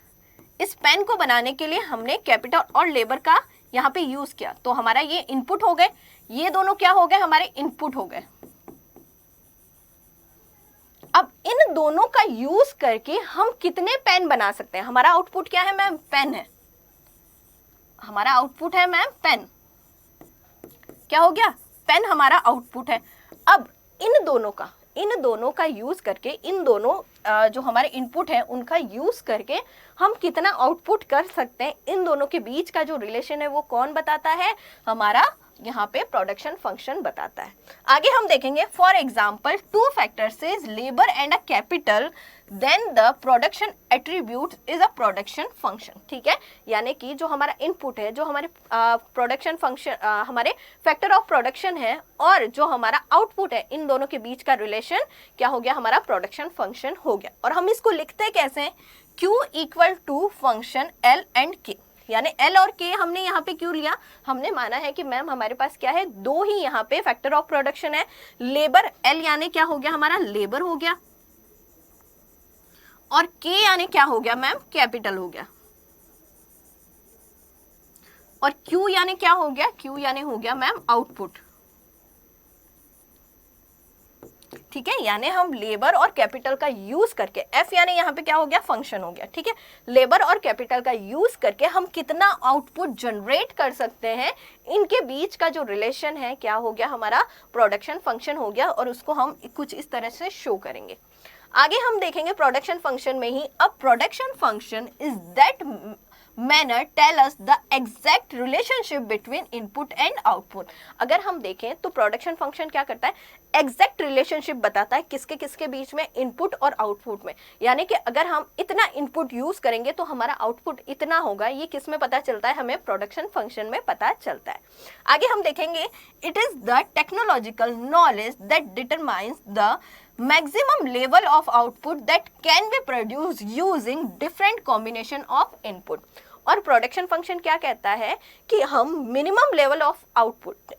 इस पेन को बनाने के लिए हमने कैपिटल और लेबर का यहाँ पे यूज किया, तो हमारा ये इनपुट हो गए, ये दोनों क्या हो गए? हमारे इनपुट हो गए। अब इन दोनों का यूज करके हम कितने पेन बना सकते हैं? हमारा आउटपुट क्या है मैम? पेन है। हमारा आउटपुट है मैम पेन। क्या हो गया? पेन हमारा आउटपुट है। अब इन दोनों का यूज करके, इन दोनों जो हमारे इनपुट है उनका यूज करके हम कितना आउटपुट कर सकते हैं, इन दोनों के बीच का जो रिलेशन है वो कौन बताता है? हमारा यहाँ पे प्रोडक्शन फंक्शन बताता है। आगे हम देखेंगे, for example two factors is labour and a capital, then the production attribute is a production function. ठीक है, यानी कि जो हमारा इनपुट है, जो हमारे प्रोडक्शन फंक्शन, हमारे फैक्टर ऑफ प्रोडक्शन है और जो हमारा आउटपुट है, इन दोनों के बीच का रिलेशन क्या हो गया? हमारा प्रोडक्शन फंक्शन हो गया। और हम इसको लिखते कैसे हैं? Q equal to function L and K, यानी L और K हमने यहाँ पे क्यों लिया? हमने माना है कि मैम हमारे पास क्या है? दो ही यहाँ पे फैक्टर ऑफ प्रोडक्शन है। लेबर L यानी क्या हो गया? हमारा लेबर हो गया, और K यानी क्या हो गया मैम? कैपिटल हो गया। और Q यानी क्या हो गया? Q यानी हो गया मैम आउटपुट। ठीक है, यानी हम लेबर और कैपिटल का यूज करके, F यानी यहाँ पे क्या हो गया? फंक्शन हो गया। ठीक है, लेबर और कैपिटल का यूज करके हम कितना आउटपुट जनरेट कर सकते हैं, इनके बीच का जो रिलेशन है क्या हो गया? हमारा प्रोडक्शन फंक्शन हो गया। और उसको हम कुछ इस तरह से शो करेंगे। आगे हम देखेंगे प्रोडक्शन फंक्शन में ही, अब production function is that manner tell us the exact relationship between input and output। अगर हम देखें तो प्रोडक्शन फंक्शन क्या करता है? एग्जैक्ट रिलेशनशिप बताता है किसके किसके बीच में? इनपुट और आउटपुट में। यानी कि अगर हम इतना इनपुट यूज करेंगे तो हमारा आउटपुट इतना होगा। ये किस में पता चलता है? हमें प्रोडक्शन फंक्शन में पता चलता है। आगे हम देखेंगे, it is the technological knowledge that determines the maximum level of output that can be produce using different combination of input. और प्रोडक्शन फंक्शन क्या कहता है कि हम मिनिमम लेवल ऑफ आउटपुट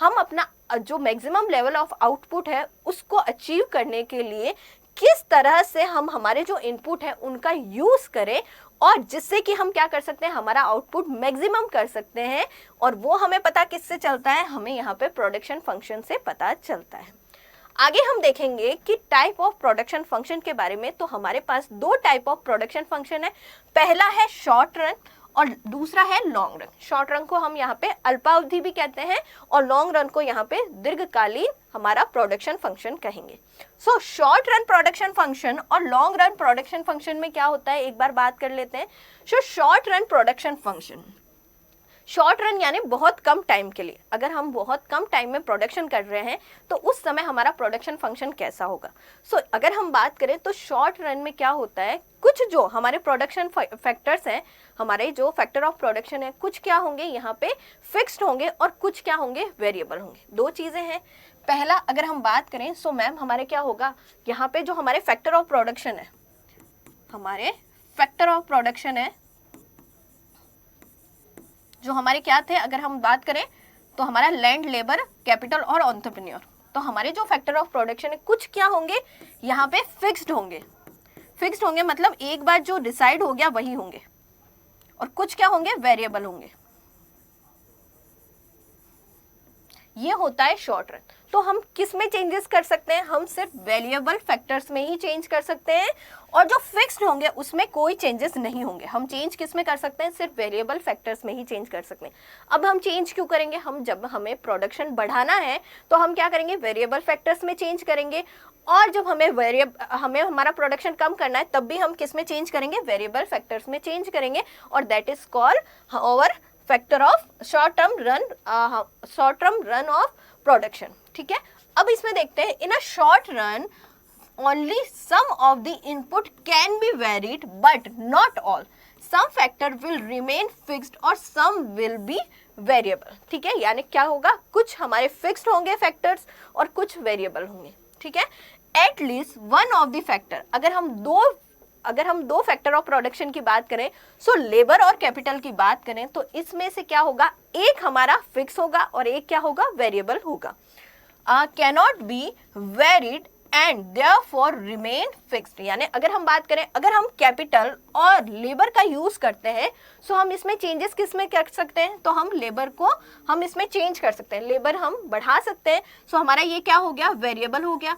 हम अपना जो मैक्सिमम लेवल ऑफ आउटपुट है उसको अचीव करने के लिए किस तरह से हम हमारे जो इनपुट है उनका यूज करें, और जिससे कि हम क्या कर सकते हैं, हमारा आउटपुट मैक्सिमम कर सकते हैं। और वो हमें पता किससे चलता है, हमें यहाँ पे प्रोडक्शन फंक्शन से पता चलता है। आगे हम देखेंगे कि टाइप ऑफ प्रोडक्शन फंक्शन के बारे में। तो हमारे पास दो टाइप ऑफ प्रोडक्शन फंक्शन है, पहला है शॉर्ट रन और दूसरा है लॉन्ग रन। शॉर्ट रन को हम यहाँ पे अल्पावधि भी कहते हैं और लॉन्ग रन को यहाँ पे दीर्घकालीन हमारा प्रोडक्शन फंक्शन कहेंगे। So short run production function और लॉन्ग रन प्रोडक्शन फंक्शन में क्या होता है, एक बार बात कर लेते हैं। So short run production function, short run यानी बहुत कम टाइम के लिए, अगर हम बहुत कम टाइम में प्रोडक्शन कर रहे हैं तो उस समय हमारा प्रोडक्शन फंक्शन कैसा होगा। अगर हम बात करें तो शॉर्ट रन में क्या होता है, कुछ जो हमारे प्रोडक्शन फैक्टर्स हैं, हमारे जो फैक्टर ऑफ प्रोडक्शन है, कुछ क्या होंगे यहाँ पे फिक्स्ड होंगे और कुछ क्या होंगे वेरिएबल होंगे। दो चीजें हैं। पहला अगर हम बात करें मैम हमारे क्या होगा, यहाँ पे जो हमारे फैक्टर ऑफ प्रोडक्शन है, हमारे फैक्टर ऑफ प्रोडक्शन है जो हमारे क्या थे, अगर हम बात करें तो हमारा लैंड, लेबर, कैपिटल और एंटरप्रेन्योर। तो हमारे जो फैक्टर ऑफ प्रोडक्शन है कुछ क्या होंगे यहाँ पे फिक्स्ड होंगे। फिक्स्ड होंगे मतलब एक बार जो डिसाइड हो गया वही होंगे, और कुछ क्या होंगे वेरिएबल होंगे। ये होता है शॉर्ट रन। तो हम किस में चेंजेस कर सकते हैं, हम सिर्फ वेरिएबल फैक्टर्स में ही चेंज कर सकते हैं, और जो फिक्स्ड होंगे उसमें कोई चेंजेस नहीं होंगे। हम चेंज किस में कर सकते हैं, सिर्फ वेरिएबल फैक्टर्स में ही चेंज कर सकते हैं। अब हम चेंज क्यों करेंगे, हम जब हमें प्रोडक्शन बढ़ाना है तो हम क्या करेंगे, वेरिएबल फैक्टर्स में चेंज करेंगे, और जब हमें हमारा प्रोडक्शन कम करना है तब भी हम किस में चेंज करेंगे, वेरिएबल फैक्टर्स में चेंज करेंगे, और that is called our factor of short term run of production. ठीक है, अब इसमें देखते हैं, in a short run only some of the input can be varied but not all. Some factor will remain fixed और some will be variable. ठीक है, यानी क्या होगा, कुछ हमारे फिक्स्ड होंगे फैक्टर्स और कुछ वेरिएबल होंगे। ठीक है, at least one of the factor, अगर हम दो फैक्टर ऑफ प्रोडक्शन की बात करें, लेबर और कैपिटल की बात करें, तो इसमें से क्या होगा, एक हमारा फिक्स होगा और एक क्या होगा, वेरिएबल होगा। Cannot be varied and therefore remain fixed. यानी अगर हम बात करें, अगर हम कैपिटल और लेबर का यूज करते हैं, हम इसमें चेंजेस किस में कर सकते हैं, तो हम लेबर को हम इसमें चेंज कर सकते हैं, लेबर हम बढ़ा सकते हैं। हमारा ये क्या हो गया, वेरिएबल हो गया।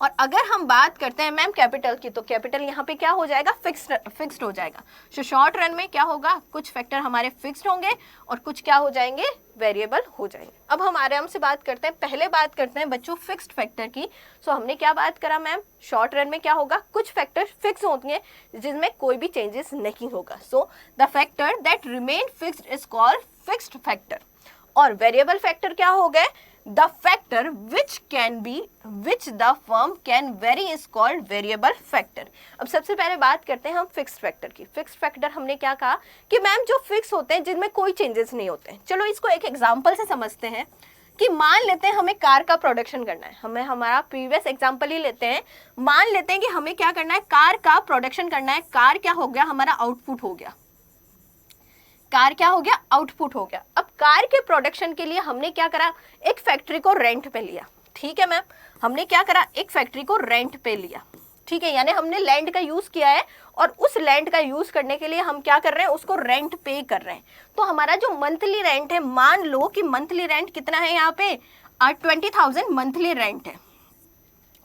और अगर हम बात करते हैं मैम कैपिटल की, तो कैपिटल यहाँ पे क्या हो जाएगा, फिक्स्ड हो जाएगा। शॉर्ट रन में क्या होगा, कुछ फैक्टर हमारे फिक्स्ड होंगे और कुछ क्या हो जाएंगे, वेरिएबल हो जाएंगे। अब हम आराम से बात करते हैं, पहले बात करते हैं बच्चों फिक्स्ड फैक्टर की। हमने क्या बात करा मैम, शॉर्ट रन में क्या होगा, कुछ फैक्टर फिक्स होंगे जिसमें कोई भी चेंजेस नहीं होगा। The factor that remain fixed is called fixed factor. और वेरिएबल फैक्टर क्या हो गए, the factor which the firm can vary is called variable factor। अब सबसे पहले बात करते हैं हम फिक्स्ड फैक्टर की। फिक्स्ड फैक्टर हमने क्या कहा कि मैम जो फिक्स होते हैं जिनमें कोई चेंजेस नहीं होते हैं। चलो इसको एक एग्जांपल से समझते हैं कि मान लेते हैं हमें कार का प्रोडक्शन करना है, हमें हमारा प्रीवियस एग्जांपल ही लेते हैं। मान लेते हैं कि हमें क्या करना है, कार का प्रोडक्शन करना है। कार क्या हो गया, हमारा आउटपुट हो गया। कार क्या हो गया, आउटपुट हो गया। अब कार के प्रोडक्शन के लिए हमने क्या करा, एक फैक्ट्री को रेंट पे लिया। ठीक है मैम, हमने क्या करा, एक फैक्ट्री को रेंट पे लिया। ठीक है, यानी हमने लैंड का यूज किया है और उस लैंड का यूज करने के लिए हम क्या कर रहे हैं, उसको रेंट पे कर रहे हैं। तो हमारा जो मंथली रेंट है, मान लो कि मंथली रेंट कितना है, यहाँ पे 20,000 मंथली रेंट है।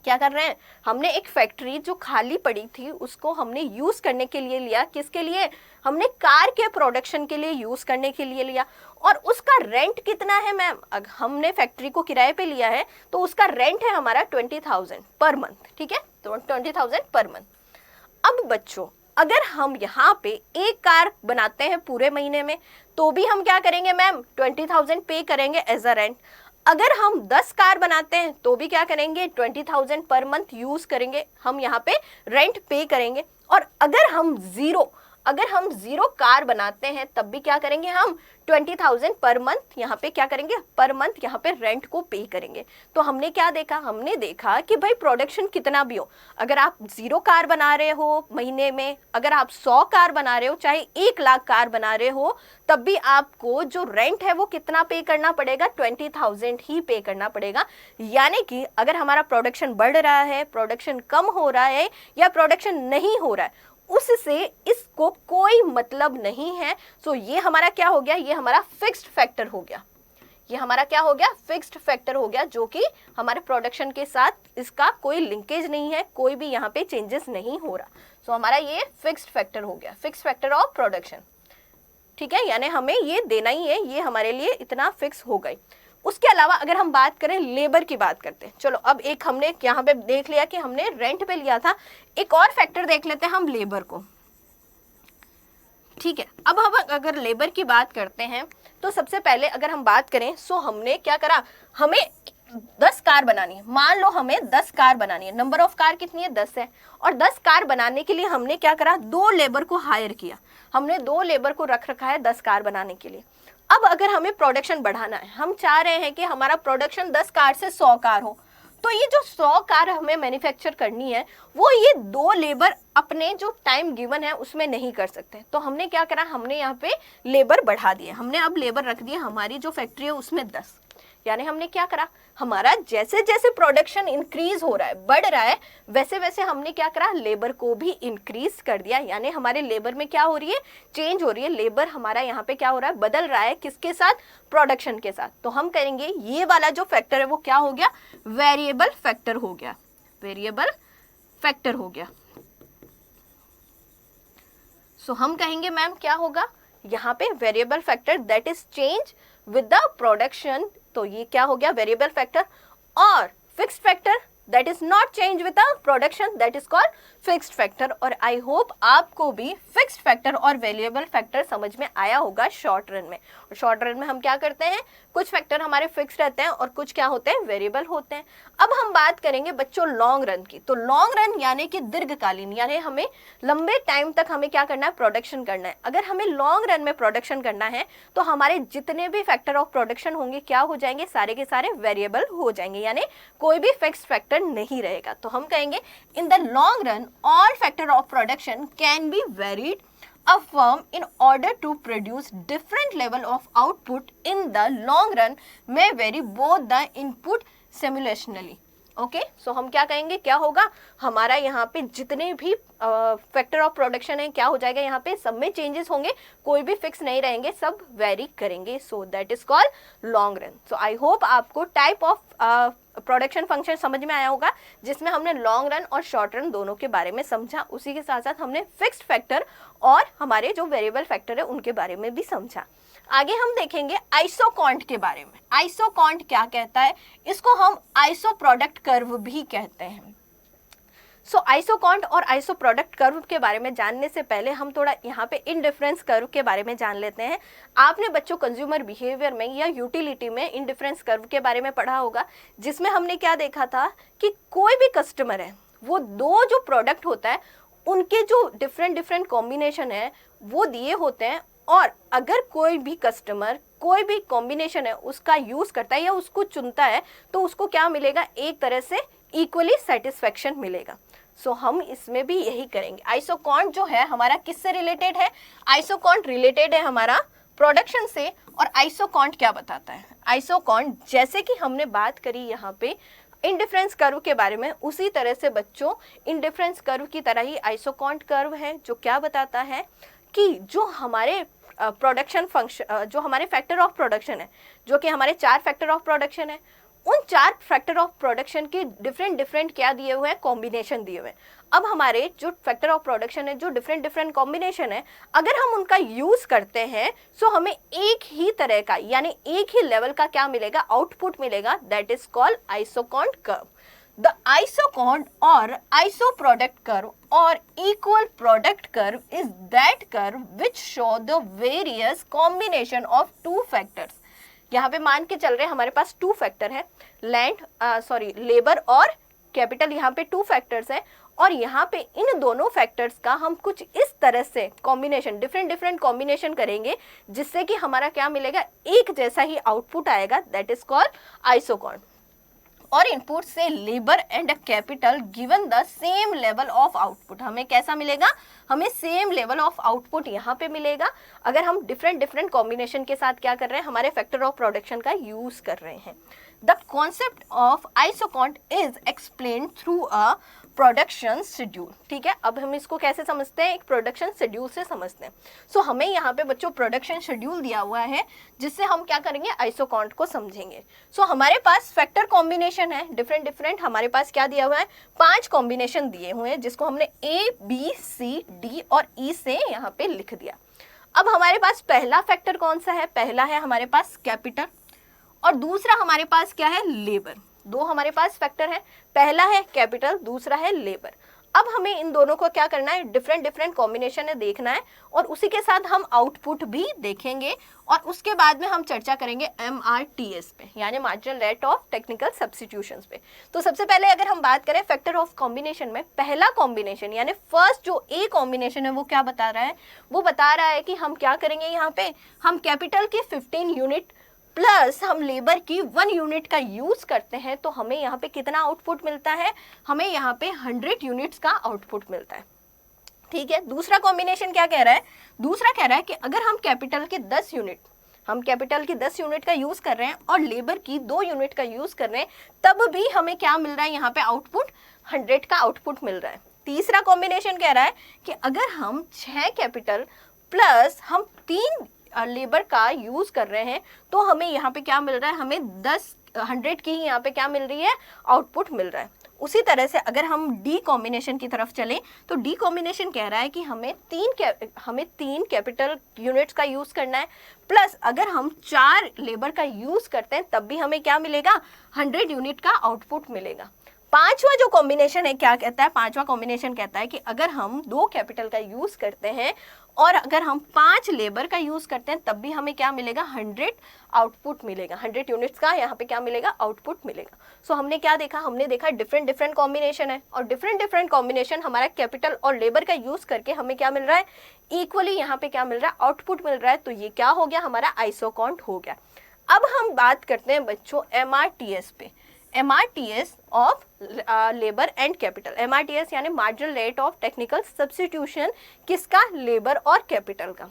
क्या कर रहे हैं, हमने एक फैक्ट्री जो खाली पड़ी थी उसको हमने यूज करने के लिए लिया। किसके लिए, हमने कार के प्रोडक्शन के लिए यूज करने के लिए लिया। और उसका रेंट कितना है मैम, हमने फैक्ट्री को किराए पे लिया है तो उसका रेंट है हमारा 20,000 पर मंथ। ठीक है, तो 20,000 पर मंथ। अब बच्चों अगर हम यहाँ पे एक कार बनाते हैं पूरे महीने में, तो भी हम क्या करेंगे मैम, 20,000 पे करेंगे एज अ रेंट। अगर हम 10 कार बनाते हैं तो भी क्या करेंगे, 20,000 पर मंथ यूज करेंगे, हम यहाँ पे रेंट पे करेंगे। और अगर हम अगर हम 0 कार बनाते हैं तब भी क्या करेंगे, हम 20,000 पर मंथ यहाँ पे क्या करेंगे, पर मंथ यहाँ पे रेंट को पे करेंगे। तो हमने क्या देखा, हमने देखा कि भाई प्रोडक्शन कितना भी हो, अगर आप 0 कार बना रहे हो महीने में, अगर आप 100 कार बना रहे हो, चाहे 1 लाख कार बना रहे हो, तब भी आपको जो रेंट है वो कितना पे करना पड़ेगा, 20,000 ही पे करना पड़ेगा। यानी कि अगर हमारा प्रोडक्शन बढ़ रहा है, प्रोडक्शन कम हो रहा है या प्रोडक्शन नहीं हो रहा है, उससे इसको कोई मतलब नहीं है। सो ये हमारा क्या हो गया, ये हमारा फिक्स्ड फैक्टर हो गया, ये हमारा क्या हो गया, फिक्स्ड फैक्टर हो गया, जो कि हमारे प्रोडक्शन के साथ इसका कोई लिंकेज नहीं है, कोई भी यहाँ पे चेंजेस नहीं हो रहा। सो हमारा ये फिक्स्ड फैक्टर हो गया, फिक्स्ड फैक्टर ऑफ प्रोडक्शन। ठीक है, यानी हमें ये देना ही है, ये हमारे लिए इतना फिक्स हो गई। उसके अलावा अगर हम बात करें लेबर की बात करते हैं, चलो अब एक हमने यहाँ पे देख लिया कि हमने रेंट पे लिया था, एक और फैक्टर देख लेते हैं हम लेबर को। ठीक है, अब हम अगर लेबर की बात करते हैं तो सबसे पहले अगर हम बात करें, सो हमने क्या करा, हमें 10 कार बनानी है, मान लो हमें 10 कार बनानी है, नंबर ऑफ कार कितनी है, 10 है, और 10 कार बनाने के लिए हमने क्या करा, 2 लेबर को हायर किया, हमने 2 लेबर को रख रखा है 10 कार बनाने के लिए। अब अगर हमें प्रोडक्शन बढ़ाना है, हम चाह रहे हैं कि हमारा प्रोडक्शन 10 कार से 100 कार हो, तो ये जो 100 कार हमें मैन्युफैक्चर करनी है वो ये 2 लेबर अपने जो टाइम गिवन है उसमें नहीं कर सकते। तो हमने क्या करा, हमने यहाँ पे लेबर बढ़ा दिए, हमने अब लेबर रख दिए हमारी जो फैक्ट्री है उसमें 10। यानी हमने क्या करा, हमारा जैसे जैसे प्रोडक्शन इंक्रीज हो रहा है, बढ़ रहा है, वैसे वैसे हमने क्या करा, लेबर को भी इंक्रीज कर दिया। यानी हमारे लेबर में क्या हो रही है, चेंज हो रही है, लेबर हमारा यहाँ पे क्या हो रहा है, बदल रहा है, किसके साथ, प्रोडक्शन के साथ। तो हम करेंगे ये वाला जो फैक्टर है वो क्या हो गया, वेरिएबल फैक्टर हो गया, वेरिएबल फैक्टर हो गया। सो हम कहेंगे मैम क्या होगा यहाँ पे, variable factor that is change with the production. तो ये क्या हो गया, वेरिएबल फैक्टर। और fixed factor that is not change with the production, that is called fixed factor. और आई होप आपको भी फिक्स्ड फैक्टर और वेरिएबल फैक्टर समझ में आया होगा शॉर्ट रन में। और शॉर्ट रन में हम क्या करते हैं, कुछ फैक्टर हमारे फिक्स रहते हैं और कुछ क्या होते हैं, वेरिएबल होते हैं। अब हम बात करेंगे बच्चों लॉन्ग रन की। तो लॉन्ग रन यानी कि दीर्घकालीन, यानी हमें लंबे टाइम तक हमें क्या करना है, प्रोडक्शन करना है। अगर हमें लॉन्ग रन में प्रोडक्शन करना है तो हमारे जितने भी फैक्टर ऑफ प्रोडक्शन होंगे क्या हो जाएंगे, सारे के सारे वेरिएबल हो जाएंगे, यानी कोई भी फिक्स्ड फैक्टर नहीं रहेगा। तो हम कहेंगे in the long run all factor of production can be varied. A firm in order to produce different level of output in the long run may vary both the input simultaneously. Okay, so हम क्या कहेंगे, क्या होगा, हमारा यहाँ पे जितने भी फैक्टर ऑफ प्रोडक्शन है क्या हो जाएगा, यहाँ पे सब में चेंजेस होंगे, कोई भी फिक्स नहीं रहेंगे, सब वेरी करेंगे। So that is called long run. So I hope आपको टाइप ऑफ प्रोडक्शन फंक्शन समझ में आया होगा, जिसमें हमने लॉन्ग रन और शॉर्ट रन दोनों के बारे में समझा, उसी के साथ साथ हमने फिक्स्ड फैक्टर और हमारे जो वेरिएबल फैक्टर है उनके बारे में भी समझा। आगे हम देखेंगे आइसोकॉन्ट के बारे में। आइसोकॉन्ट क्या कहता है, इसको हम आइसो प्रोडक्ट कर्व भी कहते हैं। सो आइसोकॉन्ट और आइसो प्रोडक्ट कर्व के बारे में जानने से पहले हम थोड़ा यहाँ पे इंडिफरेंस कर्व के बारे में जान लेते हैं। आपने बच्चों कंज्यूमर बिहेवियर में या यूटिलिटी में इंडिफरेंस कर्व के बारे में पढ़ा होगा, जिसमें हमने क्या देखा था कि कोई भी कस्टमर है, वो 2 जो प्रोडक्ट होता है उनके जो डिफरेंट कॉम्बिनेशन है वो दिए होते हैं, और अगर कोई भी कस्टमर कोई भी कॉम्बिनेशन है उसका यूज करता है या उसको चुनता है तो उसको क्या मिलेगा, एक तरह से इक्वली सेटिस्फेक्शन मिलेगा। सो हम इसमें भी यही करेंगे। आइसोकॉन्ट जो है हमारा किससे रिलेटेड है, आइसोकॉन्ट रिलेटेड है हमारा प्रोडक्शन से। और आइसोकॉन्ट क्या बताता है, आइसोकॉन्ट जैसे कि हमने बात करी यहाँ पे इंडिफरेंस कर्व के बारे में, उसी तरह से बच्चों इंडिफरेंस कर्व की तरह ही आइसोकॉन्ट कर्व है, जो क्या बताता है कि जो हमारे प्रोडक्शन फंक्शन, जो हमारे फैक्टर ऑफ प्रोडक्शन है, जो कि हमारे 4 फैक्टर ऑफ प्रोडक्शन है, उन 4 फैक्टर ऑफ प्रोडक्शन के डिफरेंट क्या दिए हुए हैं, कॉम्बिनेशन दिए हुए हैं। अब हमारे जो फैक्टर ऑफ प्रोडक्शन है, जो डिफरेंट कॉम्बिनेशन है, अगर हम उनका यूज करते हैं सो हमें एक ही तरह का यानी एक ही लेवल का क्या मिलेगा, आउटपुट मिलेगा, that is called isoquant curve. The isocont or isoproduct curve or equal product curve is that curve which show the various combination of 2 factors. यहाँ पे मान के चल रहे हैं हमारे पास 2 फैक्टर है, लेबर और कैपिटल, यहाँ पे 2 फैक्टर्स हैं और यहाँ पे इन दोनों फैक्टर्स का हम कुछ इस तरह से कॉम्बिनेशन, डिफरेंट कॉम्बिनेशन करेंगे जिससे कि हमारा क्या मिलेगा, एक जैसा ही आउटपुट आएगा, दैट इज कॉल्ड आइसोकॉन्ट। और इनपुट से labour and capital given the same level of output, हमें कैसा मिलेगा, हमें सेम लेवल ऑफ आउटपुट यहाँ पे मिलेगा अगर हम डिफरेंट कॉम्बिनेशन के साथ क्या कर रहे हैं, हमारे फैक्टर ऑफ प्रोडक्शन का यूज कर रहे हैं। The concept of isoquant is explained through a production schedule. ठीक है, अब हम इसको कैसे समझते हैं, एक प्रोडक्शन शेड्यूल से समझते हैं। सो हमें यहाँ पे बच्चों प्रोडक्शन शेड्यूल दिया हुआ है जिससे हम क्या करेंगे, आइसोकॉन्ट को समझेंगे। सो हमारे पास फैक्टर कॉम्बिनेशन है डिफरेंट, हमारे पास क्या दिया हुआ है, 5 कॉम्बिनेशन दिए हुए हैं जिसको हमने ए बी सी डी और ई से यहाँ पे लिख दिया। अब हमारे पास पहला फैक्टर कौन सा है, पहला है हमारे पास कैपिटल और दूसरा हमारे पास क्या है, लेबर। दो हमारे पास फैक्टर है, पहला है कैपिटल, दूसरा है लेबर। अब हमें इन दोनों को क्या करना है, डिफरेंट कॉम्बिनेशन है देखना है और उसी के साथ हम आउटपुट भी देखेंगे और उसके बाद में हम चर्चा करेंगे MRTS पे, यानी marginal rate of technical substitutions पे। तो सबसे पहले अगर हम बात करें फैक्टर ऑफ कॉम्बिनेशन में, पहला कॉम्बिनेशन यानी फर्स्ट जो ए कॉम्बिनेशन है वो क्या बता रहा है, वो बता रहा है कि हम क्या करेंगे, यहाँ पे हम कैपिटल की 15 यूनिट प्लस हम लेबर की 1 यूनिट का यूज करते हैं तो हमें यहाँ पे कितना आउटपुट मिलता है, हमें यहाँ पे 100 यूनिट्स का आउटपुट मिलता है। ठीक है, दूसरा कॉम्बिनेशन क्या कह रहा है, दूसरा कह रहा है कि अगर हम कैपिटल की 10 यूनिट का यूज कर रहे हैं और लेबर की 2 यूनिट का यूज कर रहे हैं तब भी हमें क्या मिल रहा है, यहाँ पे आउटपुट 100 का आउटपुट मिल रहा है। तीसरा कॉम्बिनेशन कह रहा है कि अगर हम 6 कैपिटल प्लस हम 3 लेबर का यूज कर रहे हैं तो हमें यहाँ पे क्या मिल रहा है, हमें 100 की यहाँ पे क्या मिल रही है, आउटपुट मिल रहा है। उसी तरह से अगर हम डी कॉम्बिनेशन की तरफ चलें तो डी कॉम्बिनेशन कह रहा है कि हमें 3 कैपिटल यूनिट्स का यूज करना है प्लस अगर हम 4 लेबर का यूज करते हैं तब भी हमें क्या मिलेगा, 100 यूनिट का आउटपुट मिलेगा। पांचवा जो कॉम्बिनेशन है क्या कहता है, पांचवा कॉम्बिनेशन कहता है कि अगर हम 2 कैपिटल का यूज करते हैं और अगर हम 5 लेबर का यूज करते हैं तब भी हमें क्या मिलेगा, 100 आउटपुट मिलेगा, 100 यूनिट्स का यहाँ पे क्या मिलेगा, आउटपुट मिलेगा। सो हमने क्या देखा, हमने देखा डिफरेंट कॉम्बिनेशन है और डिफरेंट कॉम्बिनेशन हमारा कैपिटल और लेबर का यूज करके हमें क्या मिल रहा है, इक्वली यहाँ पे क्या मिल रहा है, आउटपुट मिल रहा है। तो ये क्या हो गया, हमारा आइसोकॉन्ट हो गया। अब हम बात करते हैं बच्चों MRTS पे, MRTS of labour and capital. MRTS यानी marginal rate of technical substitution, किसका, लेबर और कैपिटल का।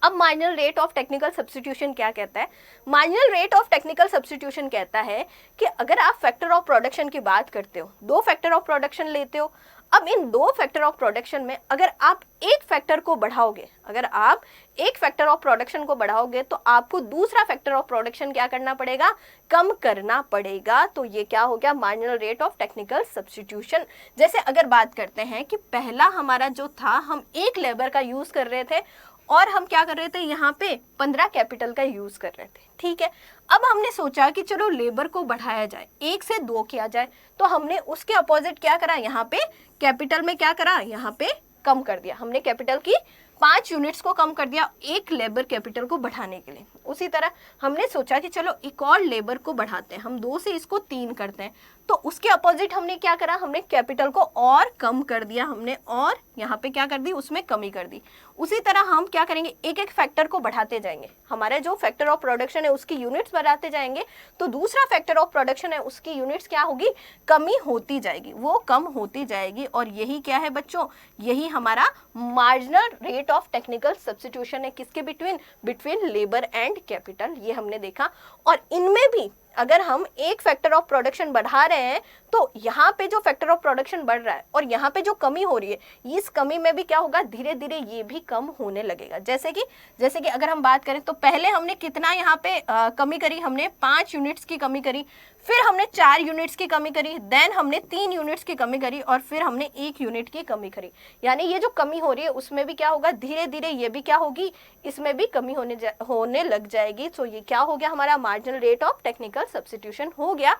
अब marginal rate of technical substitution क्या कहता है, marginal rate of technical substitution कहता है कि अगर आप फैक्टर ऑफ प्रोडक्शन की बात करते हो, 2 फैक्टर ऑफ प्रोडक्शन लेते हो, अब इन 2 फैक्टर ऑफ प्रोडक्शन में अगर आप एक फैक्टर को बढ़ाओगे, अगर आप एक फैक्टर ऑफ प्रोडक्शन को बढ़ाओगे तो आपको दूसरा फैक्टर ऑफ प्रोडक्शन क्या करना पड़ेगा, कम करना पड़ेगा। तो ये क्या हो गया, marginal rate of technical substitution. जैसे अगर बात करते हैं कि पहला हमारा जो था, हम 1 लेबर का यूज कर रहे थे और हम क्या कर रहे थे, यहाँ पे 15 कैपिटल का यूज कर रहे थे। ठीक है, अब हमने सोचा कि चलो लेबर को बढ़ाया जाए, 1 से 2 किया जाए, तो हमने उसके अपोजिट क्या करा, यहाँ पे कैपिटल में क्या करा, यहाँ पे कम कर दिया। हमने कैपिटल की 5 यूनिट्स को कम कर दिया 1 लेबर कैपिटल को बढ़ाने के लिए। उसी तरह हमने सोचा कि चलो एक और लेबर को बढ़ाते हैं, हम 2 से इसको 3 करते हैं, तो उसके अपोजिट हमने क्या करा, हमने कैपिटल को और कम कर दिया, हमने और यहाँ पे क्या कर दी, उसमें कमी कर दी। उसी तरह हम क्या करेंगे, एक फैक्टर को बढ़ाते जाएंगे, हमारा जो फैक्टर ऑफ प्रोडक्शन है उसकी यूनिट्स बढ़ाते जाएंगे तो दूसरा फैक्टर ऑफ प्रोडक्शन है उसकी यूनिट्स क्या होगी, कमी होती जाएगी, वो कम होती जाएगी। और यही क्या है बच्चों, यही हमारा marginal rate of technical substitution है, किसके बिटवीन लेबर एंड कैपिटल, ये हमने देखा। और इनमें भी अगर हम एक फैक्टर ऑफ प्रोडक्शन बढ़ा रहे हैं तो यहाँ पे जो फैक्टर ऑफ प्रोडक्शन बढ़ रहा है और यहाँ पे जो कमी हो रही है, इस कमी में भी क्या होगा, धीरे धीरे ये भी कम होने लगेगा। जैसे कि अगर हम बात करें तो पहले हमने कितना यहाँ पे कमी करी, हमने 5 यूनिट्स की कमी करी, फिर हमने 4 यूनिट्स की कमी करी, देन हमने 3 यूनिट्स की कमी करी और फिर हमने 1 यूनिट की कमी करी। यानी ये जो कमी हो रही है उसमें भी क्या होगा, धीरे धीरे ये भी क्या होगी, इसमें भी कमी होने लग जाएगी। तो ये क्या हो गया, हमारा marginal rate of technical substitution हो गया।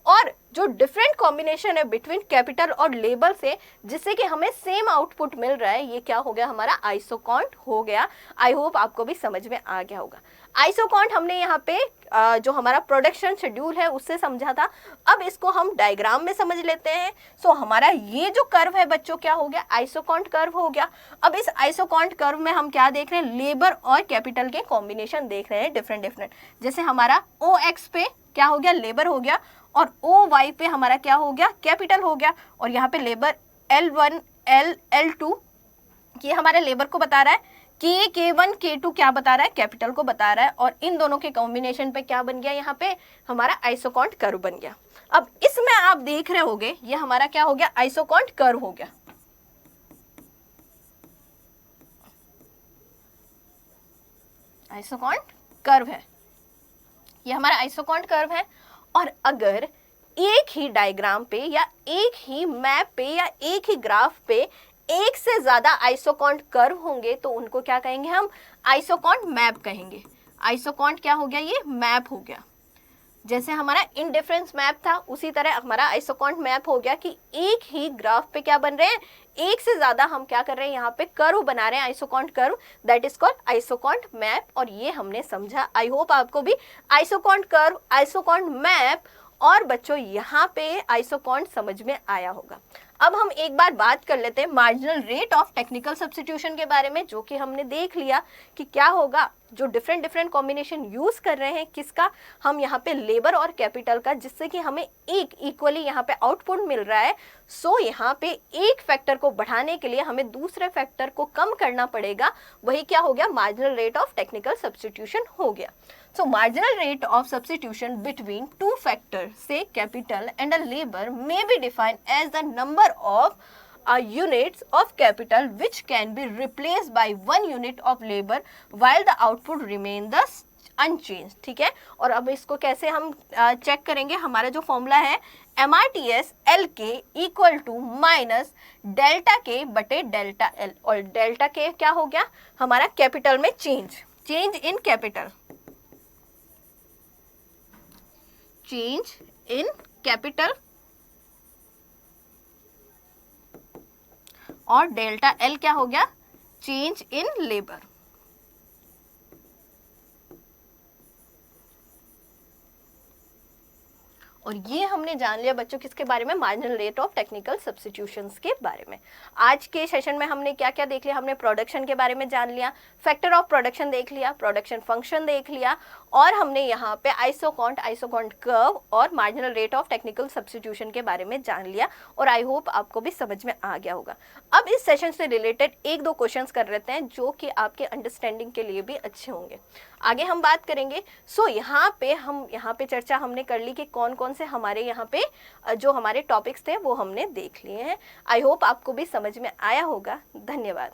और जो डिफरेंट कॉम्बिनेशन है बिटवीन कैपिटल और लेबर से जिससे कि हमें सेम आउटपुट मिल रहा है, ये क्या हो गया, हमारा आइसोकॉन्ट हो गया। आई होप आपको भी समझ में आ गया होगा। आइसोकॉन्ट हमने यहाँ पे जो हमारा प्रोडक्शन शेड्यूल है उससे समझा था। अब इसको हम डायग्राम में समझ लेते हैं। सो हमारा ये जो कर्व है बच्चों क्या हो गया, आइसोकॉन्ट कर्व हो गया। अब इस आइसोकॉन्ट कर्व में हम क्या देख रहे हैं, लेबर और कैपिटल के कॉम्बिनेशन देख रहे हैं डिफरेंट। जैसे हमारा OX पे क्या हो गया, लेबर हो गया, और OY पे हमारा क्या हो गया, कैपिटल हो गया। और यहाँ पे लेबर L1 L2 ये हमारे लेबर को बता रहा है, K1 K2 क्या बता रहा है, कैपिटल को बता रहा है। और इन दोनों के कॉम्बिनेशन पे क्या बन गया, यहाँ पे हमारा आइसोकॉन्ट कर्व बन गया। अब इसमें आप देख रहे होगे ये हमारा क्या हो गया, आइसोकॉन्ट कर्व हो गया। आइसोकॉन्ट कर्व है, ये हमारा आइसोकॉन्ट कर्व है। और अगर एक ही डायग्राम पे या एक ही मैप पे या एक ही ग्राफ पे एक से ज्यादा आइसोकॉन्ट कर्व होंगे तो उनको क्या कहेंगे, हम आइसोकॉन्ट मैप कहेंगे। आइसोकॉन्ट क्या हो गया, ये मैप हो गया। जैसे हमारा इंडिफरेंस मैप था उसी तरह हमारा आइसोकॉन्ट मैप हो गया कि एक ही ग्राफ पे क्या बन रहे हैं, एक से ज्यादा हम क्या कर रहे हैं, यहाँ पे कर्व बना रहे हैं, isoquant curve, that is called isoquant map. और ये हमने समझा। आई होप आपको भी आइसोकॉन्ट कर्व, आइसोकॉन्ट मैप और बच्चों यहाँ पे आइसोकॉन्ट समझ में आया होगा। अब हम एक बार बात कर लेते हैं marginal rate of technical substitution के बारे में, जो कि हमने देख लिया कि क्या होगा जो डिफरेंट कॉम्बिनेशन यूज कर रहे हैं, किसका, हम यहाँ पे लेबर और कैपिटल का, जिससे कि हमें एक इक्वली यहाँ पे आउटपुट मिल रहा है। सो यहाँ पे एक फैक्टर को बढ़ाने के लिए हमें दूसरे फैक्टर को कम करना पड़ेगा, वही क्या हो गया, marginal rate of technical substitution हो गया। So marginal rate of substitution between two factors, say capital and a labor, may be defined as the number of units of capital which can be replaced by one unit of labor while the output remain the unchanged। ठीक है, और अब इसको कैसे हम check करेंगे, हमारा जो फॉर्मूला है MRTS LK equal to minus delta K बटे डेल्टा L, और डेल्टा K क्या हो गया, हमारा कैपिटल में change in capital, change in capital, और डेल्टा L क्या हो गया, चेंज इन लेबर। और ये हमने जान लिया बच्चों किसके बारे में, marginal rate of technical substitutions के बारे में। आज के सेशन में हमने क्या क्या देख लिया, हमने प्रोडक्शन के बारे में जान लिया, फैक्टर ऑफ प्रोडक्शन देख लिया, प्रोडक्शन फंक्शन देख लिया, और हमने यहाँ पे आइसोकॉन्ट कर्व और marginal rate of technical substitution के बारे में जान लिया। और आई होप आपको भी समझ में आ गया होगा। अब इस सेशन से रिलेटेड एक दो क्वेश्चंस कर लेते हैं जो कि आपके अंडरस्टैंडिंग के लिए भी अच्छे होंगे। आगे हम बात करेंगे। सो यहाँ पे चर्चा हमने कर ली कि कौन कौन से हमारे यहाँ पे जो हमारे टॉपिक्स थे वो हमने देख लिए हैं। आई होप आपको भी समझ में आया होगा। धन्यवाद।